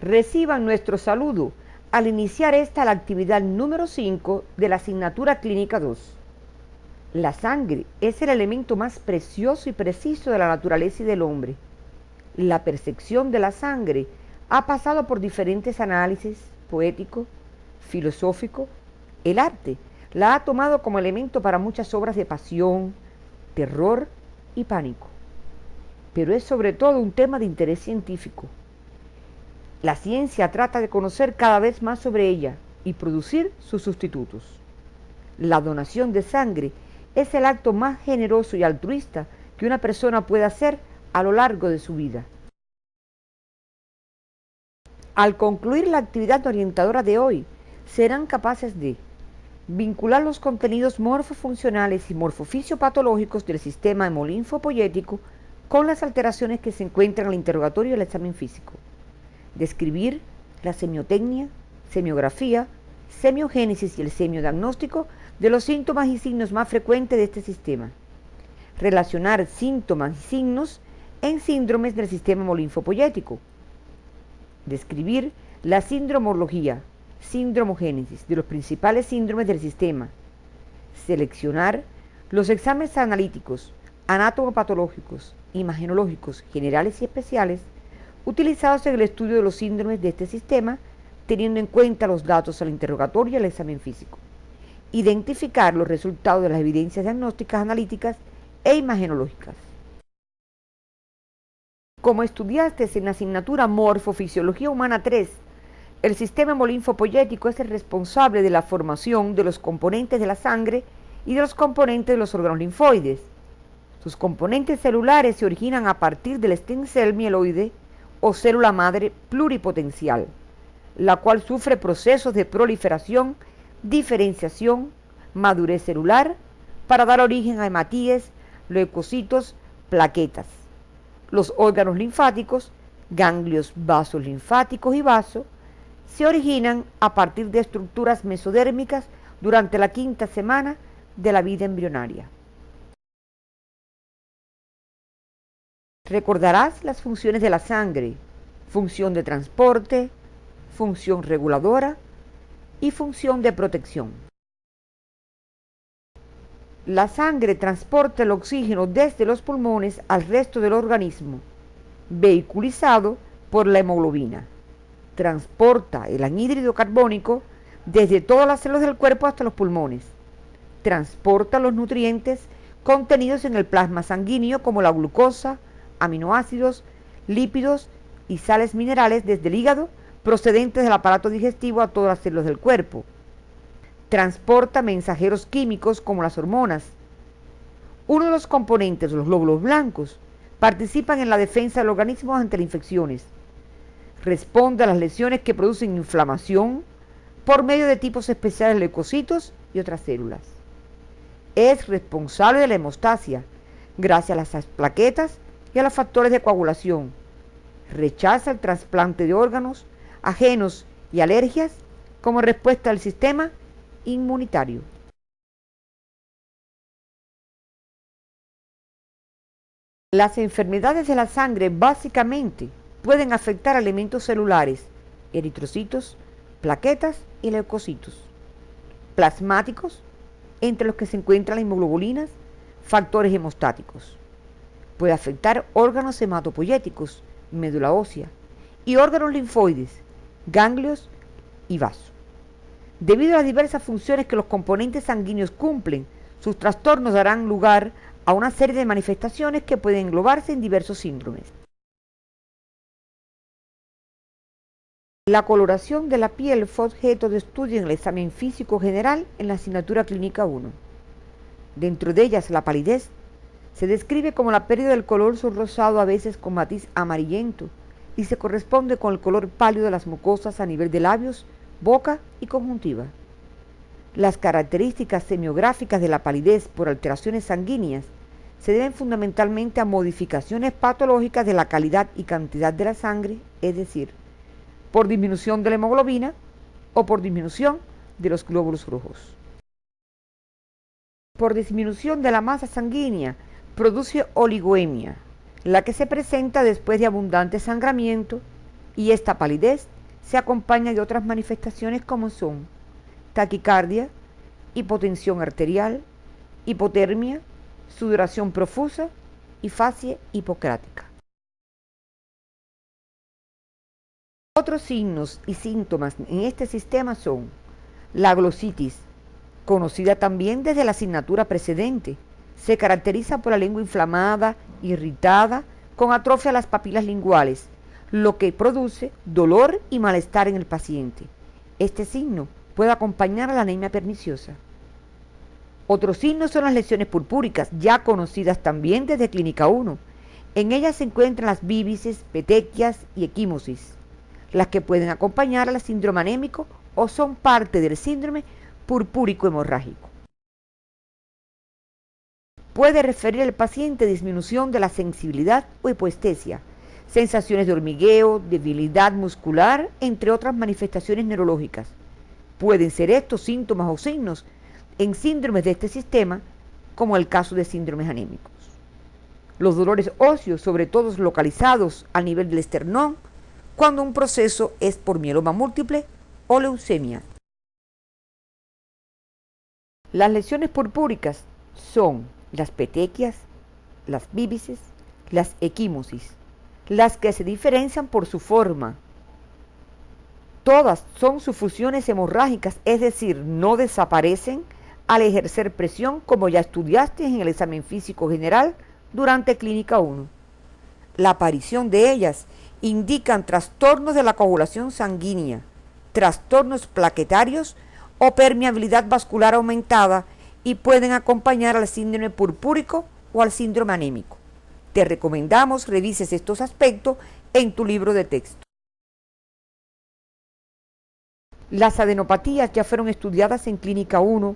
Reciban nuestro saludo al iniciar esta la actividad número 5 de la asignatura Clínica 2. La sangre es el elemento más precioso y preciso de la naturaleza y del hombre. La percepción de la sangre ha pasado por diferentes análisis poético, filosófico. El arte la ha tomado como elemento para muchas obras de pasión, terror y pánico. Pero es sobre todo un tema de interés científico. La ciencia trata de conocer cada vez más sobre ella y producir sus sustitutos. La donación de sangre es el acto más generoso y altruista que una persona puede hacer a lo largo de su vida. Al concluir la actividad orientadora de hoy, serán capaces de vincular los contenidos morfofuncionales y morfofisiopatológicos del sistema hemolinfopoyético con las alteraciones que se encuentran en el interrogatorio del examen físico, describir la semiotecnia, semiografía, semiogénesis y el semiodiagnóstico de los síntomas y signos más frecuentes de este sistema, relacionar síntomas y signos en síndromes del sistema hemolinfopoyético, describir la síndromología, síndromogénesis de los principales síndromes del sistema, seleccionar los exámenes analíticos, anatomopatológicos, imagenológicos, generales y especiales, utilizados en el estudio de los síndromes de este sistema, teniendo en cuenta los datos al interrogatorio y al examen físico. Identificar los resultados de las evidencias diagnósticas, analíticas e imagenológicas. Como estudiaste en la asignatura Morfofisiología Humana 3, el sistema hemolinfopoyético es el responsable de la formación de los componentes de la sangre y de los componentes de los órganos linfoides. Sus componentes celulares se originan a partir del stem cell mieloide o célula madre pluripotencial, la cual sufre procesos de proliferación, diferenciación, madurez celular, para dar origen a hematíes, leucocitos, plaquetas. Los órganos linfáticos, ganglios, vasos linfáticos y vasos, se originan a partir de estructuras mesodérmicas durante la quinta semana de la vida embrionaria. Recordarás las funciones de la sangre: función de transporte, función reguladora y función de protección. La sangre transporta el oxígeno desde los pulmones al resto del organismo, vehiculizado por la hemoglobina. Transporta el anhídrido carbónico desde todas las células del cuerpo hasta los pulmones. Transporta los nutrientes contenidos en el plasma sanguíneo como la glucosa, aminoácidos, lípidos y sales minerales desde el hígado procedentes del aparato digestivo a todas las células del cuerpo. Transporta mensajeros químicos como las hormonas. Uno de los componentes, los glóbulos blancos, participan en la defensa del organismo ante las infecciones. Responde a las lesiones que producen inflamación por medio de tipos especiales de leucocitos y otras células. Es responsable de la hemostasia, gracias a las plaquetas y a los factores de coagulación. Rechaza el trasplante de órganos ajenos y alergias como respuesta al sistema inmunitario. Las enfermedades de la sangre básicamente pueden afectar a elementos celulares, eritrocitos, plaquetas y leucocitos, plasmáticos, entre los que se encuentran las inmunoglobulinas, factores hemostáticos. Puede afectar órganos hematopoyéticos, médula ósea, y órganos linfoides, ganglios y vasos. Debido a las diversas funciones que los componentes sanguíneos cumplen, sus trastornos darán lugar a una serie de manifestaciones que pueden englobarse en diversos síndromes. La coloración de la piel fue objeto de estudio en el examen físico general en la asignatura Clínica 1. Dentro de ellas, la palidez se describe como la pérdida del color rosado, a veces con matiz amarillento, y se corresponde con el color pálido de las mucosas a nivel de labios, boca y conjuntiva. Las características semiográficas de la palidez por alteraciones sanguíneas se deben fundamentalmente a modificaciones patológicas de la calidad y cantidad de la sangre, es decir, por disminución de la hemoglobina o por disminución de los glóbulos rojos. Por disminución de la masa sanguínea produce oligoemia, la que se presenta después de abundante sangramiento, y esta palidez se acompaña de otras manifestaciones como son taquicardia, hipotensión arterial, hipotermia, sudoración profusa y facie hipocrática. Otros signos y síntomas en este sistema son la glositis, conocida también desde la asignatura precedente. Se caracteriza por la lengua inflamada, irritada, con atrofia de las papilas linguales, lo que produce dolor y malestar en el paciente. Este signo puede acompañar a la anemia perniciosa. Otros signos son las lesiones purpúricas, ya conocidas también desde Clínica 1. En ellas se encuentran las víbices, petequias y equimosis, las que pueden acompañar al síndrome anémico o son parte del síndrome purpúrico hemorrágico. Puede referir al paciente disminución de la sensibilidad o hipoestesia, sensaciones de hormigueo, debilidad muscular, entre otras manifestaciones neurológicas. Pueden ser estos síntomas o signos en síndromes de este sistema, como el caso de síndromes anémicos. Los dolores óseos, sobre todo localizados a nivel del esternón, cuando un proceso es por mieloma múltiple o leucemia. Las lesiones purpúricas son las petequias, las víbices, las equimosis, las que se diferencian por su forma. Todas son sufusiones hemorrágicas, es decir, no desaparecen al ejercer presión, como ya estudiaste en el examen físico general durante Clínica 1. La aparición de ellas indican trastornos de la coagulación sanguínea, trastornos plaquetarios o permeabilidad vascular aumentada y pueden acompañar al síndrome purpúrico o al síndrome anémico. Te recomendamos revises estos aspectos en tu libro de texto. Las adenopatías ya fueron estudiadas en Clínica 1.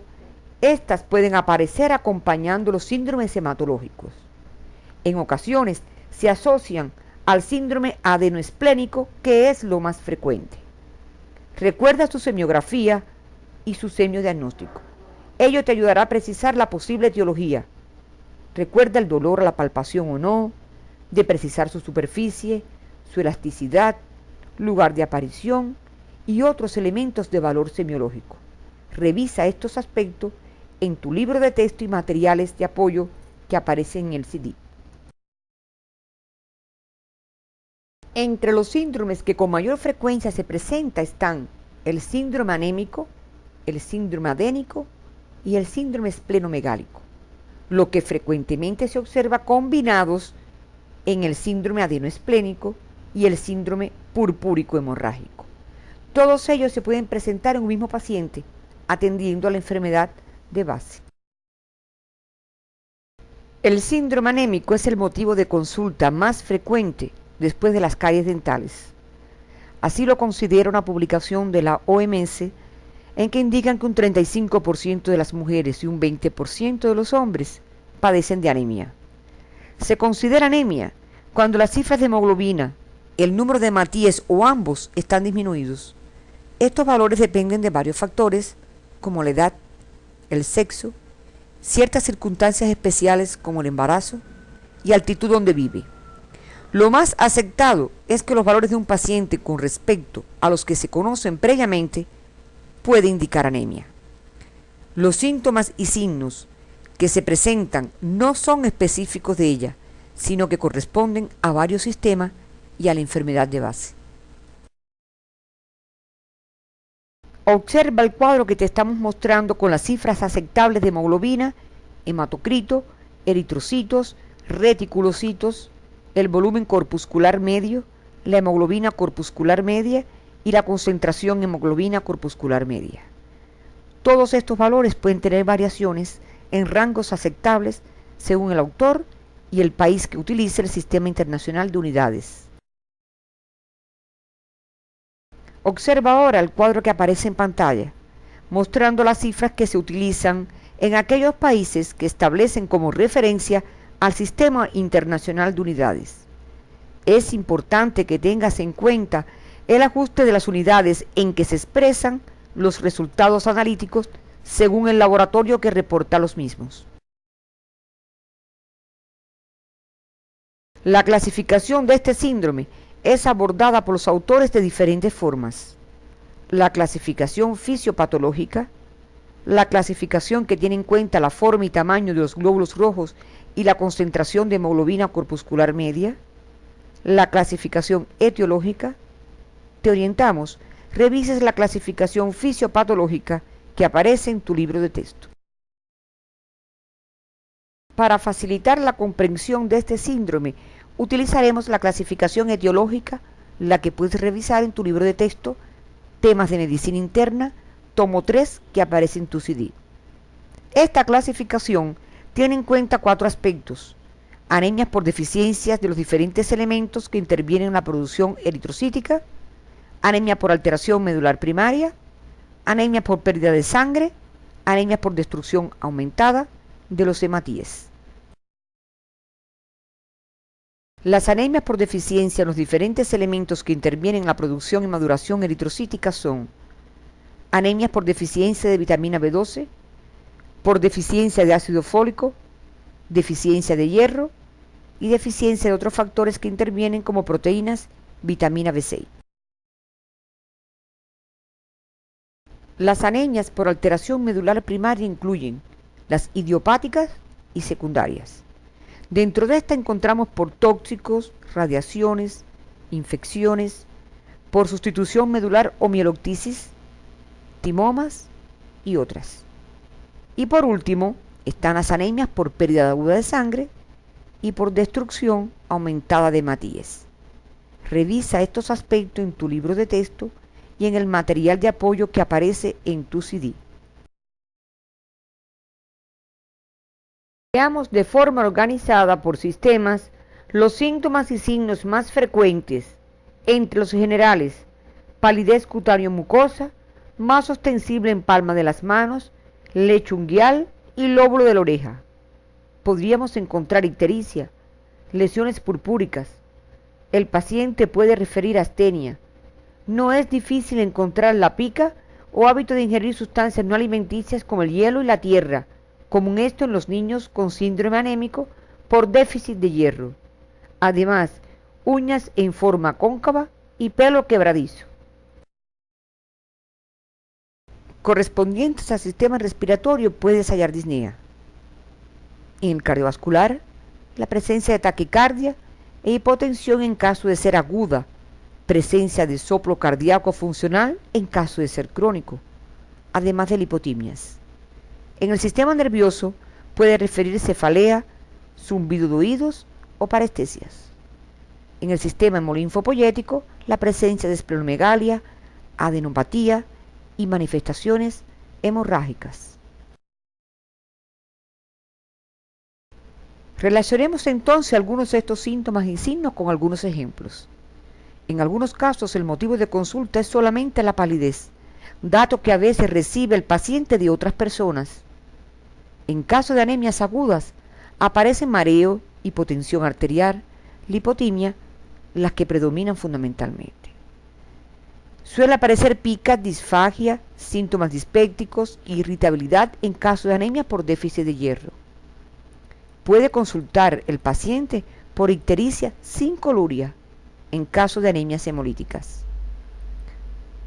Estas pueden aparecer acompañando los síndromes hematológicos. En ocasiones se asocian al síndrome adenoesplénico, que es lo más frecuente. Recuerda su semiografía y su semiodiagnóstico. Ello te ayudará a precisar la posible etiología. Recuerda el dolor a la palpación o no, de precisar su superficie, su elasticidad, lugar de aparición y otros elementos de valor semiológico. Revisa estos aspectos en tu libro de texto y materiales de apoyo que aparecen en el CD. Entre los síndromes que con mayor frecuencia se presenta están el síndrome anémico, el síndrome adénico y el síndrome esplenomegálico, lo que frecuentemente se observa combinados en el síndrome adenoesplénico y el síndrome purpúrico hemorrágico. Todos ellos se pueden presentar en un mismo paciente, atendiendo a la enfermedad de base. El síndrome anémico es el motivo de consulta más frecuente después de las caries dentales. Así lo considera una publicación de la OMS en que indican que un 35% de las mujeres y un 20% de los hombres padecen de anemia. Se considera anemia cuando las cifras de hemoglobina, el número de hematíes o ambos están disminuidos. Estos valores dependen de varios factores como la edad, el sexo, ciertas circunstancias especiales como el embarazo y altitud donde vive. Lo más aceptado es que los valores de un paciente con respecto a los que se conocen previamente puede indicar anemia. Los síntomas y signos que se presentan no son específicos de ella, sino que corresponden a varios sistemas y a la enfermedad de base. Observa el cuadro que te estamos mostrando con las cifras aceptables de hemoglobina, hematocrito, eritrocitos, reticulocitos, el volumen corpuscular medio, la hemoglobina corpuscular media y la concentración hemoglobina corpuscular media. Todos estos valores pueden tener variaciones en rangos aceptables según el autor y el país que utilice el Sistema Internacional de Unidades. Observa ahora el cuadro que aparece en pantalla, mostrando las cifras que se utilizan en aquellos países que establecen como referencia al Sistema Internacional de Unidades. Es importante que tengas en cuenta el ajuste de las unidades en que se expresan los resultados analíticos según el laboratorio que reporta los mismos. La clasificación de este síndrome es abordada por los autores de diferentes formas. La clasificación fisiopatológica, la clasificación que tiene en cuenta la forma y tamaño de los glóbulos rojos y la concentración de hemoglobina corpuscular media, la clasificación etiológica. Te orientamos, revises la clasificación fisiopatológica que aparece en tu libro de texto. Para facilitar la comprensión de este síndrome, utilizaremos la clasificación etiológica, la que puedes revisar en tu libro de texto, Temas de Medicina Interna, tomo 3, que aparece en tu CD. Esta clasificación tiene en cuenta 4 aspectos: anemias por deficiencias de los diferentes elementos que intervienen en la producción eritrocítica, anemia por alteración medular primaria, anemia por pérdida de sangre, anemia por destrucción aumentada de los hematíes. Las anemias por deficiencia en los diferentes elementos que intervienen en la producción y maduración eritrocítica son anemias por deficiencia de vitamina B12, por deficiencia de ácido fólico, deficiencia de hierro y deficiencia de otros factores que intervienen como proteínas, vitamina B6. Las anemias por alteración medular primaria incluyen las idiopáticas y secundarias. Dentro de esta encontramos por tóxicos, radiaciones, infecciones, por sustitución medular o mieloctisis, timomas y otras. Y por último, están las anemias por pérdida aguda de sangre y por destrucción aumentada de hematíes. Revisa estos aspectos en tu libro de texto y en el material de apoyo que aparece en tu CD. Veamos de forma organizada por sistemas los síntomas y signos más frecuentes. Entre los generales: palidez cutáneo mucosa, más ostensible en palma de las manos, lecho unguial y lóbulo de la oreja. Podríamos encontrar ictericia, lesiones purpúricas. El paciente puede referir astenia. No es difícil encontrar la pica o hábito de ingerir sustancias no alimenticias como el hielo y la tierra, común esto en los niños con síndrome anémico por déficit de hierro. Además, uñas en forma cóncava y pelo quebradizo. Correspondientes al sistema respiratorio puedes hallar disnea. En el cardiovascular, la presencia de taquicardia e hipotensión en caso de ser aguda, presencia de soplo cardíaco funcional en caso de ser crónico, además de lipotimias. En el sistema nervioso puede referir cefalea, zumbido de oídos o parestesias. En el sistema hemolinfopoyético, la presencia de esplenomegalia, adenopatía y manifestaciones hemorrágicas. Relacionemos entonces algunos de estos síntomas y signos con algunos ejemplos. En algunos casos el motivo de consulta es solamente la palidez, dato que a veces recibe el paciente de otras personas. En caso de anemias agudas, aparecen mareo, hipotensión arterial, lipotimia, las que predominan fundamentalmente. Suele aparecer pica, disfagia, síntomas dispépticos, irritabilidad en caso de anemia por déficit de hierro. Puede consultar el paciente por ictericia sin coluria en caso de anemias hemolíticas.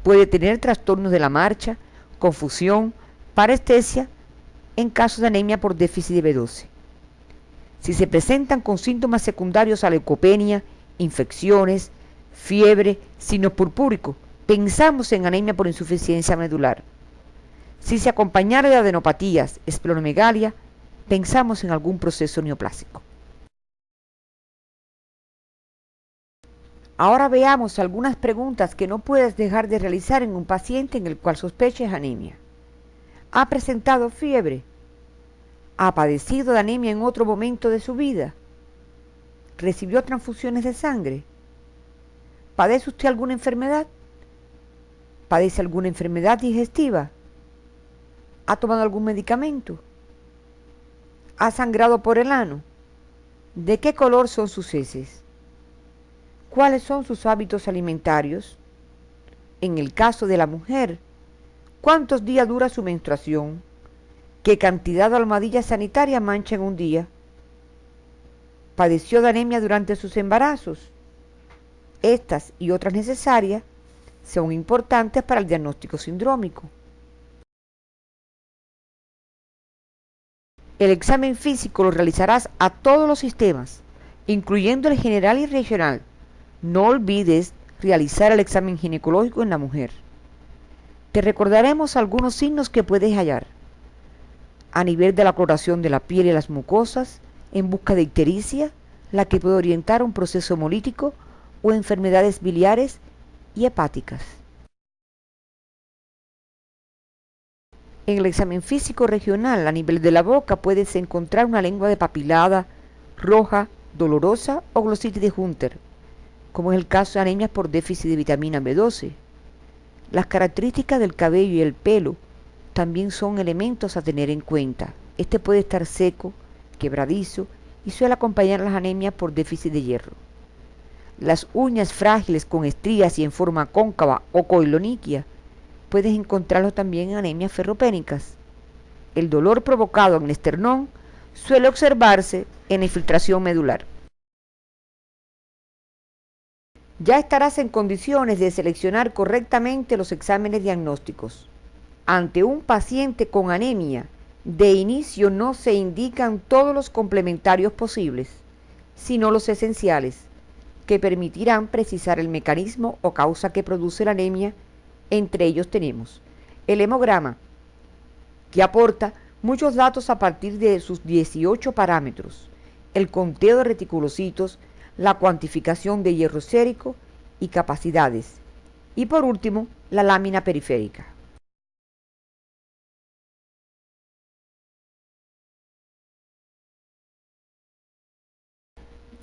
Puede tener trastornos de la marcha, confusión, parestesia en caso de anemia por déficit de B12. Si se presentan con síntomas secundarios a leucopenia, infecciones, fiebre, signos purpúricos, pensamos en anemia por insuficiencia medular. Si se acompañara de adenopatías, esplenomegalia, pensamos en algún proceso neoplásico. Ahora veamos algunas preguntas que no puedes dejar de realizar en un paciente en el cual sospeches anemia. ¿Ha presentado fiebre? ¿Ha padecido de anemia en otro momento de su vida? ¿Recibió transfusiones de sangre? ¿Padece usted alguna enfermedad? ¿Padece alguna enfermedad digestiva? ¿Ha tomado algún medicamento? ¿Ha sangrado por el ano? ¿De qué color son sus heces? ¿Cuáles son sus hábitos alimentarios? En el caso de la mujer, ¿cuántos días dura su menstruación? ¿Qué cantidad de almohadillas sanitarias mancha en un día? ¿Padeció de anemia durante sus embarazos? Estas y otras necesarias son importantes para el diagnóstico sindrómico. El examen físico lo realizarás a todos los sistemas, incluyendo el general y regional. No olvides realizar el examen ginecológico en la mujer. Te recordaremos algunos signos que puedes hallar. A nivel de la coloración de la piel y las mucosas, en busca de ictericia, la que puede orientar a un proceso hemolítico o enfermedades biliares y hepáticas. En el examen físico regional, a nivel de la boca, puedes encontrar una lengua depapilada, roja, dolorosa o glositis de Hunter, como es el caso de anemias por déficit de vitamina B12. Las características del cabello y el pelo también son elementos a tener en cuenta. Este puede estar seco, quebradizo y suele acompañar las anemias por déficit de hierro. Las uñas frágiles con estrías y en forma cóncava o coiloniquia puedes encontrarlo también en anemias ferropénicas. El dolor provocado en el esternón suele observarse en la infiltración medular. Ya estarás en condiciones de seleccionar correctamente los exámenes diagnósticos. Ante un paciente con anemia, de inicio no se indican todos los complementarios posibles, sino los esenciales, que permitirán precisar el mecanismo o causa que produce la anemia. Entre ellos tenemos el hemograma, que aporta muchos datos a partir de sus 18 parámetros, el conteo de reticulocitos, la cuantificación de hierro sérico y capacidades, y por último, la lámina periférica.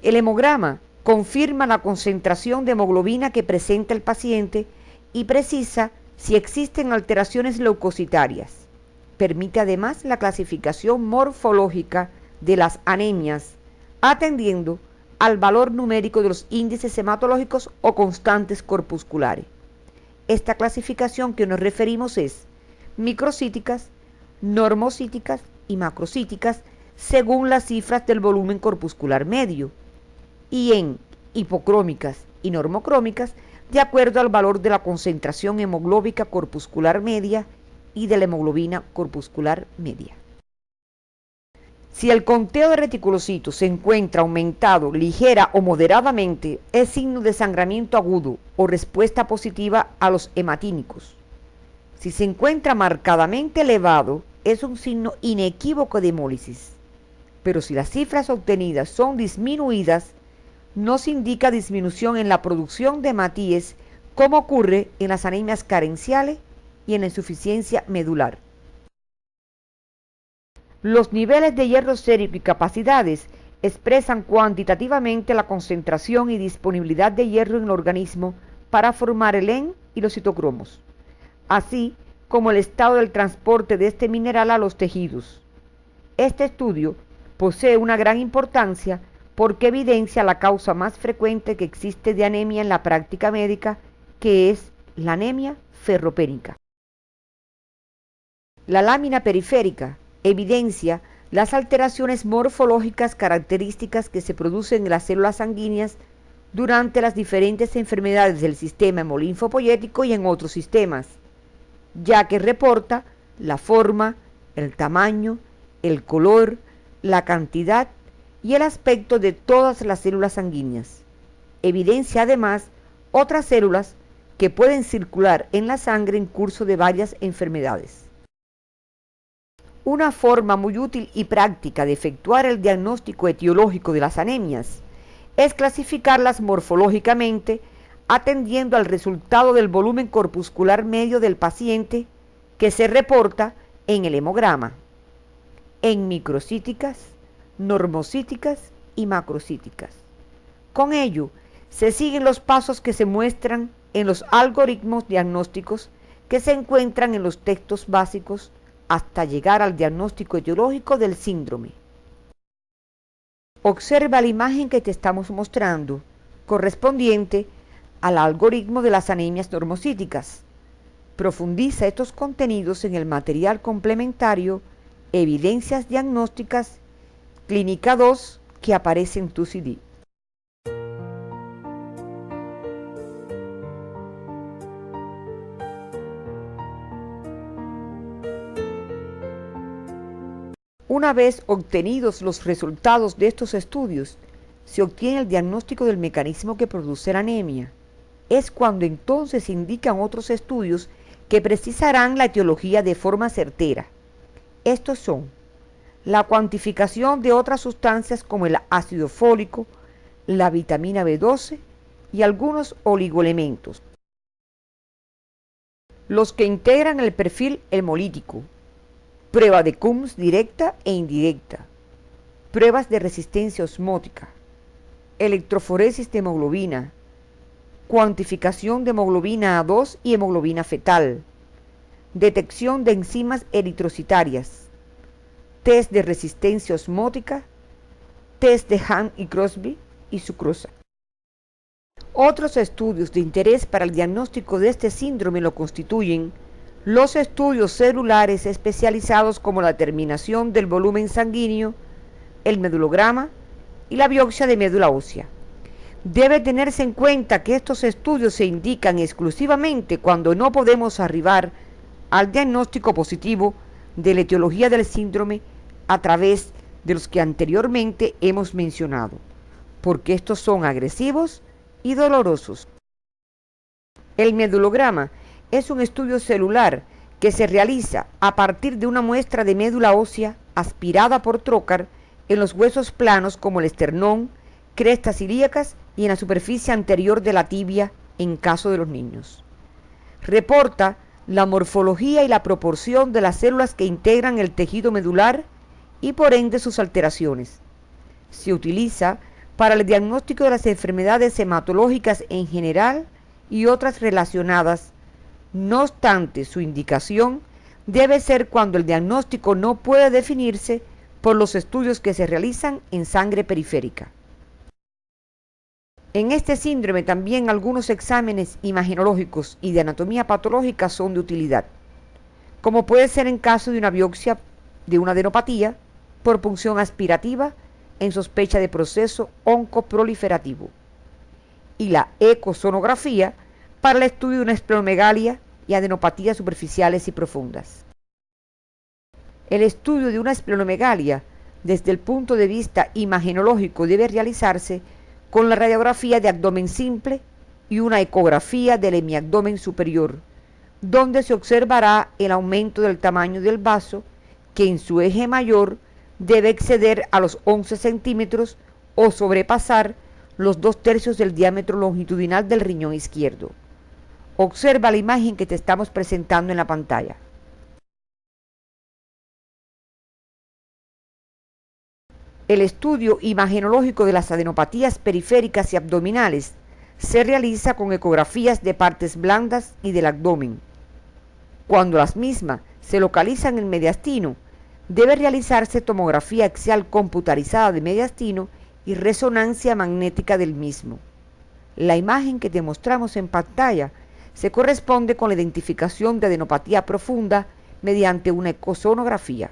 El hemograma confirma la concentración de hemoglobina que presenta el paciente y precisa si existen alteraciones leucocitarias. Permite además la clasificación morfológica de las anemias, atendiendo al valor numérico de los índices hematológicos o constantes corpusculares. Esta clasificación que nos referimos es microcíticas, normocíticas y macrocíticas según las cifras del volumen corpuscular medio, y en hipocrómicas y normocrómicas de acuerdo al valor de la concentración hemoglóbica corpuscular media y de la hemoglobina corpuscular media. Si el conteo de reticulocitos se encuentra aumentado ligera o moderadamente, es signo de sangramiento agudo o respuesta positiva a los hematínicos. Si se encuentra marcadamente elevado, es un signo inequívoco de hemólisis. Pero si las cifras obtenidas son disminuidas, no se indica disminución en la producción de hematíes, como ocurre en las anemias carenciales y en la insuficiencia medular. Los niveles de hierro sérico y capacidades expresan cuantitativamente la concentración y disponibilidad de hierro en el organismo para formar el hemo y los citocromos, así como el estado del transporte de este mineral a los tejidos. Este estudio posee una gran importancia porque evidencia la causa más frecuente que existe de anemia en la práctica médica, que es la anemia ferropénica. La lámina periférica evidencia las alteraciones morfológicas características que se producen en las células sanguíneas durante las diferentes enfermedades del sistema hemolinfopoyético y en otros sistemas, ya que reporta la forma, el tamaño, el color, la cantidad y el aspecto de todas las células sanguíneas. Evidencia además otras células que pueden circular en la sangre en curso de varias enfermedades. Una forma muy útil y práctica de efectuar el diagnóstico etiológico de las anemias es clasificarlas morfológicamente atendiendo al resultado del volumen corpuscular medio del paciente que se reporta en el hemograma, en microcíticas, normocíticas y macrocíticas. Con ello, se siguen los pasos que se muestran en los algoritmos diagnósticos que se encuentran en los textos básicos hasta llegar al diagnóstico etiológico del síndrome. Observa la imagen que te estamos mostrando, correspondiente al algoritmo de las anemias normocíticas. Profundiza estos contenidos en el material complementario Evidencias Diagnósticas Clínica 2 que aparece en tu CD. Una vez obtenidos los resultados de estos estudios, se obtiene el diagnóstico del mecanismo que produce la anemia. Es cuando entonces se indican otros estudios que precisarán la etiología de forma certera. Estos son la cuantificación de otras sustancias como el ácido fólico, la vitamina B12 y algunos oligoelementos, los que integran el perfil hemolítico, prueba de Coombs directa e indirecta, pruebas de resistencia osmótica, electroforesis de hemoglobina, cuantificación de hemoglobina A2 y hemoglobina fetal, detección de enzimas eritrocitarias, test de resistencia osmótica, test de Hunt y Crosby y sucrosa. Otros estudios de interés para el diagnóstico de este síndrome lo constituyen los estudios celulares especializados como la determinación del volumen sanguíneo, el medulograma y la biopsia de médula ósea. Debe tenerse en cuenta que estos estudios se indican exclusivamente cuando no podemos arribar al diagnóstico positivo de la etiología del síndrome a través de los que anteriormente hemos mencionado, porque estos son agresivos y dolorosos. El medulograma es un estudio celular que se realiza a partir de una muestra de médula ósea aspirada por trocar en los huesos planos como el esternón, crestas ilíacas y en la superficie anterior de la tibia en caso de los niños. Reporta la morfología y la proporción de las células que integran el tejido medular y por ende sus alteraciones. Se utiliza para el diagnóstico de las enfermedades hematológicas en general y otras relacionadas. No obstante, su indicación debe ser cuando el diagnóstico no puede definirse por los estudios que se realizan en sangre periférica. En este síndrome también algunos exámenes imagenológicos y de anatomía patológica son de utilidad, como puede ser en caso de una biopsia de una adenopatía por punción aspirativa en sospecha de proceso oncoproliferativo, y la ecosonografía para el estudio de una esplenomegalia y adenopatías superficiales y profundas. El estudio de una esplenomegalia desde el punto de vista imagenológico debe realizarse con la radiografía de abdomen simple y una ecografía del hemiabdomen superior, donde se observará el aumento del tamaño del vaso, que en su eje mayor debe exceder a los 11 centímetros o sobrepasar los 2/3 del diámetro longitudinal del riñón izquierdo. Observa la imagen que te estamos presentando en la pantalla. El estudio imagenológico de las adenopatías periféricas y abdominales se realiza con ecografías de partes blandas y del abdomen. Cuando las mismas se localizan en el mediastino, debe realizarse tomografía axial computarizada de mediastino y resonancia magnética del mismo. La imagen que te mostramos en pantalla se corresponde con la identificación de adenopatía profunda mediante una ecosonografía.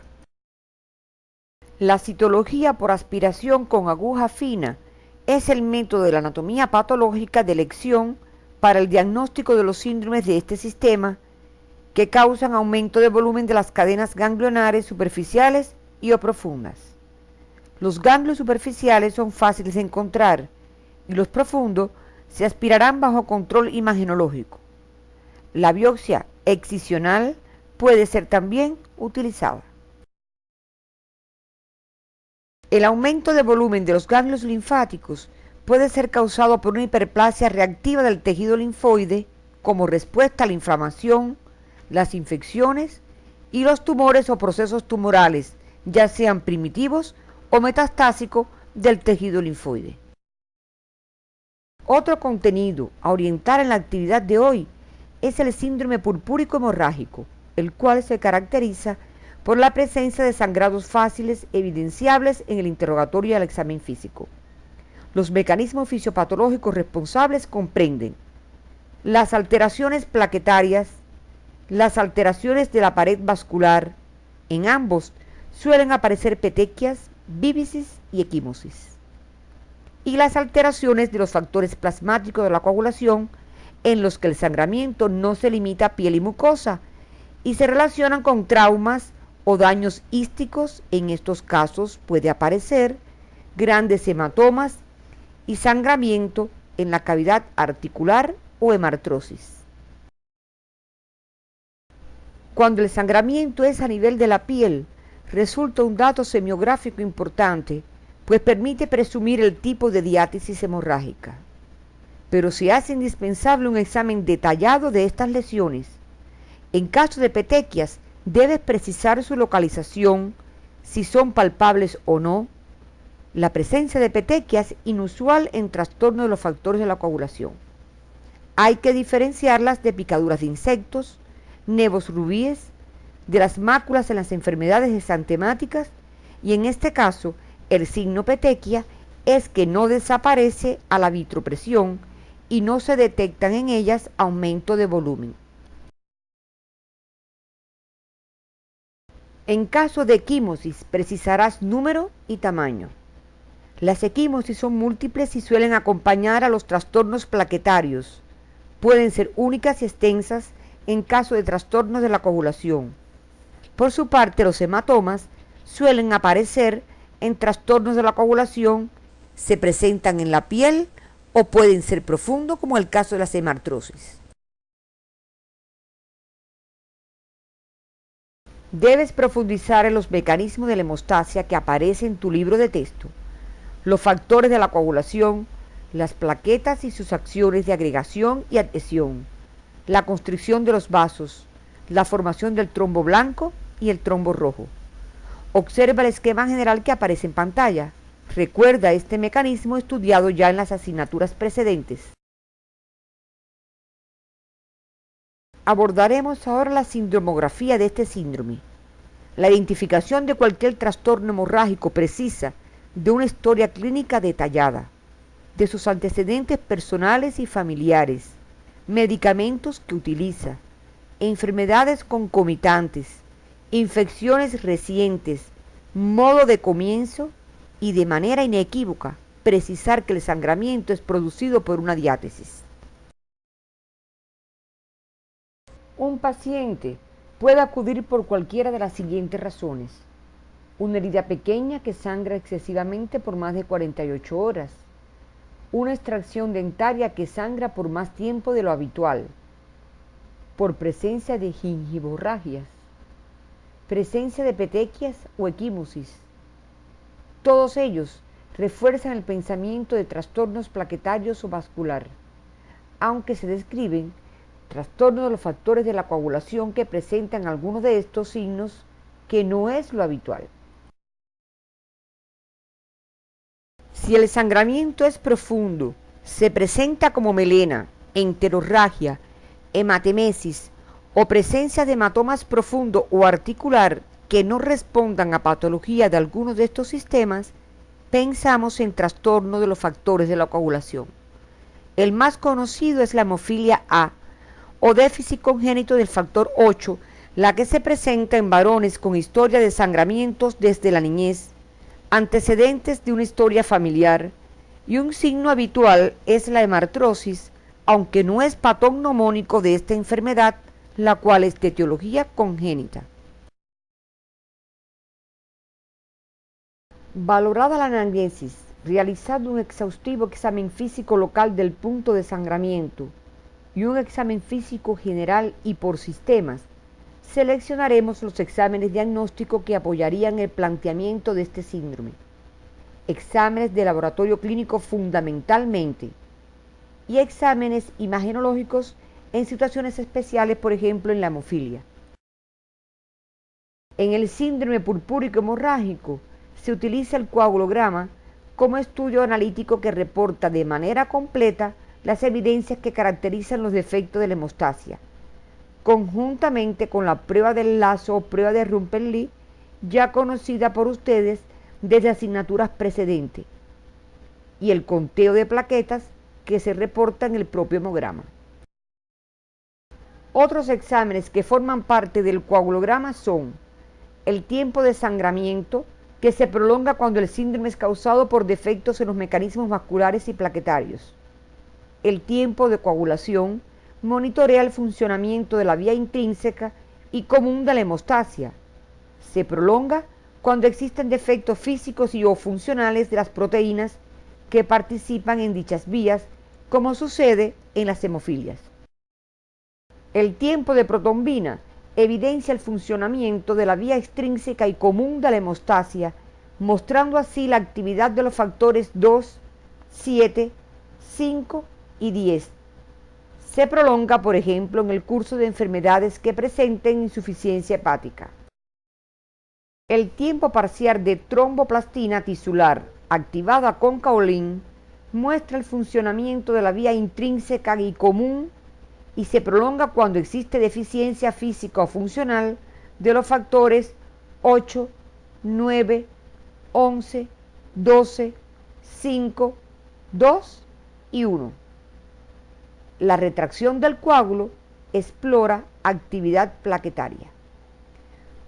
La citología por aspiración con aguja fina es el método de la anatomía patológica de elección para el diagnóstico de los síndromes de este sistema que causan aumento de volumen de las cadenas ganglionares superficiales y o profundas. Los ganglios superficiales son fáciles de encontrar y los profundos se aspirarán bajo control imagenológico. La biopsia excisional puede ser también utilizada. El aumento de volumen de los ganglios linfáticos puede ser causado por una hiperplasia reactiva del tejido linfoide como respuesta a la inflamación, las infecciones y los tumores o procesos tumorales, ya sean primitivos o metastásicos del tejido linfoide. Otro contenido a orientar en la actividad de hoy es el síndrome purpúrico hemorrágico, el cual se caracteriza por la presencia de sangrados fáciles evidenciables en el interrogatorio y el examen físico. Los mecanismos fisiopatológicos responsables comprenden las alteraciones plaquetarias, las alteraciones de la pared vascular. En ambos suelen aparecer petequias, víbisis y equimosis. Y las alteraciones de los factores plasmáticos de la coagulación, en los que el sangramiento no se limita a piel y mucosa y se relacionan con traumas o daños ísticos. En estos casos puede aparecer grandes hematomas y sangramiento en la cavidad articular o hemartrosis. Cuando el sangramiento es a nivel de la piel, resulta un dato semiográfico importante, pues permite presumir el tipo de diátesis hemorrágica. Pero se hace indispensable un examen detallado de estas lesiones. En caso de petequias, debes precisar su localización, si son palpables o no. La presencia de petequias es inusual en trastorno de los factores de la coagulación. Hay que diferenciarlas de picaduras de insectos, nevos rubíes, de las máculas en las enfermedades exantemáticas, y en este caso el signo petequia es que no desaparece a la vitropresión y no se detectan en ellas aumento de volumen. En caso de equimosis precisarás número y tamaño. Las equimosis son múltiples y suelen acompañar a los trastornos plaquetarios. Pueden ser únicas y extensas en caso de trastornos de la coagulación. Por su parte, los hematomas suelen aparecer en trastornos de la coagulación, se presentan en la piel o pueden ser profundos, como el caso de las hemartrosis. Debes profundizar en los mecanismos de la hemostasia que aparecen en tu libro de texto, los factores de la coagulación, las plaquetas y sus acciones de agregación y adhesión, la constricción de los vasos, la formación del trombo blanco y el trombo rojo. Observa el esquema general que aparece en pantalla. Recuerda este mecanismo estudiado ya en las asignaturas precedentes. Abordaremos ahora la sindromografía de este síndrome. La identificación de cualquier trastorno hemorrágico precisa de una historia clínica detallada, de sus antecedentes personales y familiares, medicamentos que utiliza, enfermedades concomitantes, infecciones recientes, modo de comienzo y de manera inequívoca precisar que el sangramiento es producido por una diátesis. Un paciente puede acudir por cualquiera de las siguientes razones: una herida pequeña que sangra excesivamente por más de 48 horas, una extracción dentaria que sangra por más tiempo de lo habitual, por presencia de gingivorragias, presencia de petequias o equimosis. Todos ellos refuerzan el pensamiento de trastornos plaquetarios o vascular, aunque se describen trastornos de los factores de la coagulación que presentan algunos de estos signos, que no es lo habitual. Si el sangramiento es profundo, se presenta como melena, enterorragia, hematemesis o presencia de hematomas profundo o articular que no respondan a patología de algunos de estos sistemas, pensamos en trastorno de los factores de la coagulación. El más conocido es la hemofilia A o déficit congénito del factor 8, la que se presenta en varones con historia de sangramientos desde la niñez, antecedentes de una historia familiar, y un signo habitual es la hemartrosis, aunque no es patognomónico de esta enfermedad, la cual es de etiología congénita. Valorada la anamnesis, realizado un exhaustivo examen físico local del punto de sangramiento y un examen físico general y por sistemas, seleccionaremos los exámenes diagnósticos que apoyarían el planteamiento de este síndrome. Exámenes de laboratorio clínico fundamentalmente, y exámenes imagenológicos en situaciones especiales, por ejemplo en la hemofilia. En el síndrome purpúrico hemorrágico se utiliza el coagulograma como estudio analítico que reporta de manera completa las evidencias que caracterizan los defectos de la hemostasia, conjuntamente con la prueba del lazo o prueba de Rumpen-Lee, ya conocida por ustedes desde asignaturas precedentes, y el conteo de plaquetas que se reporta en el propio hemograma. Otros exámenes que forman parte del coagulograma son el tiempo de sangramiento, que se prolonga cuando el síndrome es causado por defectos en los mecanismos vasculares y plaquetarios. El tiempo de coagulación monitorea el funcionamiento de la vía intrínseca y común de la hemostasia, Se prolonga cuando existen defectos físicos y o funcionales de las proteínas que participan en dichas vías, como sucede en las hemofilias. El tiempo de protombina evidencia el funcionamiento de la vía extrínseca y común de la hemostasia, mostrando así la actividad de los factores 2, 7, 5 y 10. Se prolonga, por ejemplo, en el curso de enfermedades que presenten insuficiencia hepática. El tiempo parcial de tromboplastina tisular activada con caolín muestra el funcionamiento de la vía intrínseca y común y se prolonga cuando existe deficiencia física o funcional de los factores 8, 9, 11, 12, 5, 2 y 1. La retracción del coágulo explora actividad plaquetaria.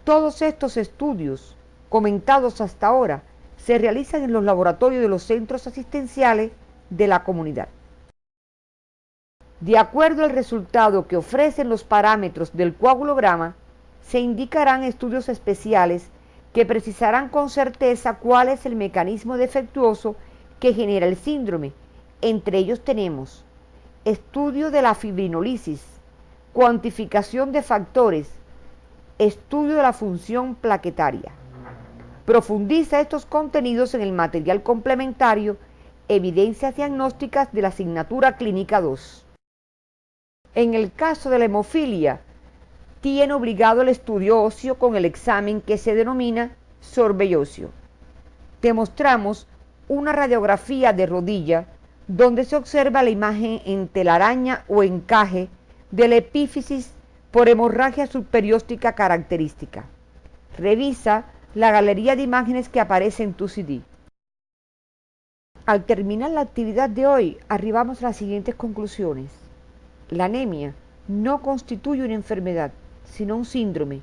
Todos estos estudios comentados hasta ahora se realizan en los laboratorios de los centros asistenciales de la comunidad. De acuerdo al resultado que ofrecen los parámetros del coagulograma, se indicarán estudios especiales que precisarán con certeza cuál es el mecanismo defectuoso que genera el síndrome. Entre ellos tenemos estudio de la fibrinolisis, cuantificación de factores, estudio de la función plaquetaria. Profundiza estos contenidos en el material complementario Evidencias diagnósticas de la asignatura clínica 2. En el caso de la hemofilia, tiene obligado el estudio óseo con el examen que se denomina sorbet óseo. Te mostramos una radiografía de rodilla donde se observa la imagen en telaraña o encaje de la epífisis por hemorragia subperióstica característica. Revisa la galería de imágenes que aparece en tu CD. Al terminar la actividad de hoy, arribamos a las siguientes conclusiones. La anemia no constituye una enfermedad, sino un síndrome,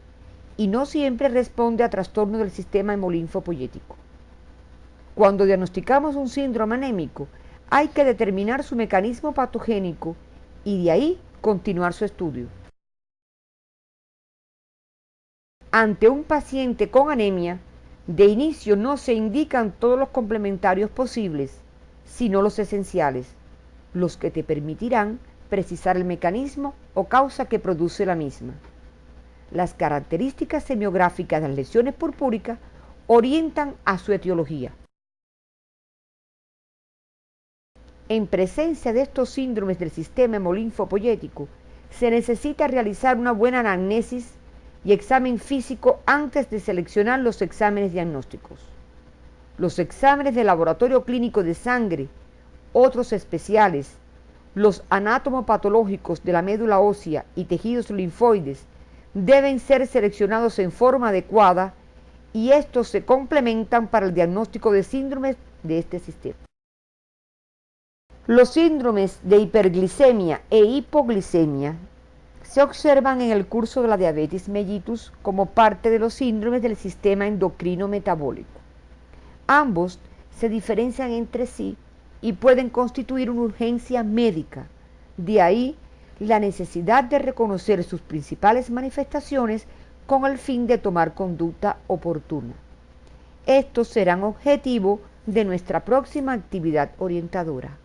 y no siempre responde a trastorno del sistema hemolinfopoyético. Cuando diagnosticamos un síndrome anémico, hay que determinar su mecanismo patogénico y de ahí continuar su estudio. Ante un paciente con anemia, de inicio no se indican todos los complementarios posibles, sino los esenciales, los que te permitirán precisar el mecanismo o causa que produce la misma. Las características semiográficas de las lesiones purpúricas orientan a su etiología. En presencia de estos síndromes del sistema hemolinfopoyético, se necesita realizar una buena anamnesis y examen físico antes de seleccionar los exámenes diagnósticos. Los exámenes de laboratorio clínico de sangre, otros especiales, los anatomopatológicos de la médula ósea y tejidos linfoides deben ser seleccionados en forma adecuada y estos se complementan para el diagnóstico de síndromes de este sistema. Los síndromes de hiperglicemia e hipoglicemia se observan en el curso de la diabetes mellitus como parte de los síndromes del sistema endocrino metabólico. Ambos se diferencian entre sí y pueden constituir una urgencia médica. De ahí la necesidad de reconocer sus principales manifestaciones con el fin de tomar conducta oportuna. Estos serán objetivo de nuestra próxima actividad orientadora.